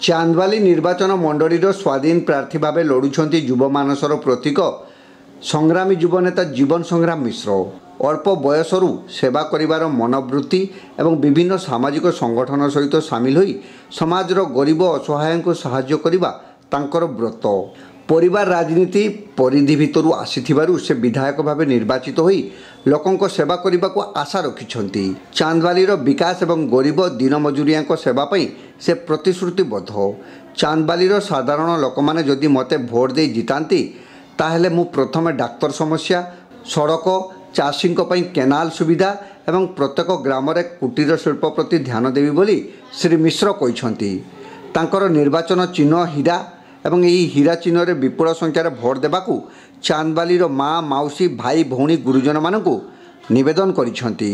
ଚାନ୍ଦବାଲି ନିର୍ବାଚନ ମଣ୍ଡଳୀର ସ୍ୱାଧୀନ ପ୍ରାର୍ଥୀ ଭାବେ ଲଢ଼ୁଛନ୍ତି ଯୁବ ମାନସର ପ୍ରତୀକ ସଂଗ୍ରାମୀ ଯୁବନେତା ଜୀବନ ସଂଗ୍ରାମ ମିଶ୍ର। ଅଳ୍ପ ବୟସରୁ ସେବା କରିବାର ମନୋବୃତ୍ତି ଏବଂ ବିଭିନ୍ନ ସାମାଜିକ ସଂଗଠନ ସହିତ ସାମିଲ ହୋଇ ସମାଜର ଗରିବ ଅସହାୟଙ୍କୁ ସାହାଯ୍ୟ କରିବା ତାଙ୍କର ବ୍ରତ। ପରିବାର ରାଜନୀତି ପରିଧି ଭିତରୁ ଆସିଥିବାରୁ ସେ ବିଧାୟକ ଭାବେ ନିର୍ବାଚିତ ହୋଇ ଲୋକଙ୍କ ସେବା କରିବାକୁ ଆଶା ରଖିଛନ୍ତି। ଚାନ୍ଦବାଲିର ବିକାଶ ଏବଂ ଗରିବ ଦିନମଜୁରିଆଙ୍କ ସେବା ପାଇଁ ସେ ପ୍ରତିଶ୍ରୁତିବଦ୍ଧ। ଚାନ୍ଦବାଲିର ସାଧାରଣ ଲୋକମାନେ ଯଦି ମୋତେ ଭୋଟ ଦେଇ ଜିତାନ୍ତି ତାହେଲେ ମୁଁ ପ୍ରଥମେ ଡାକ୍ତର ସମସ୍ୟା, ସଡ଼କ, ଚାଷୀଙ୍କ ପାଇଁ କେନାଲ ସୁବିଧା ଏବଂ ପ୍ରତ୍ୟେକ ଗ୍ରାମରେ କୁଟୀର ଶିଳ୍ପ ପ୍ରତି ଧ୍ୟାନ ଦେବି ବୋଲି ଶ୍ରୀ ମିଶ୍ର କହିଛନ୍ତି। ତାଙ୍କର ନିର୍ବାଚନ ଚିହ୍ନ ହୀରା ଏବଂ ଏହି ହୀରା ଚିହ୍ନରେ ବିପୁଳ ସଂଖ୍ୟାରେ ଭୋଟ ଦେବାକୁ ଚାନ୍ଦବାଲିର ମା, ମାଉସୀ, ଭାଇ, ଭଉଣୀ, ଗୁରୁଜନମାନଙ୍କୁ ନିବେଦନ କରିଛନ୍ତି।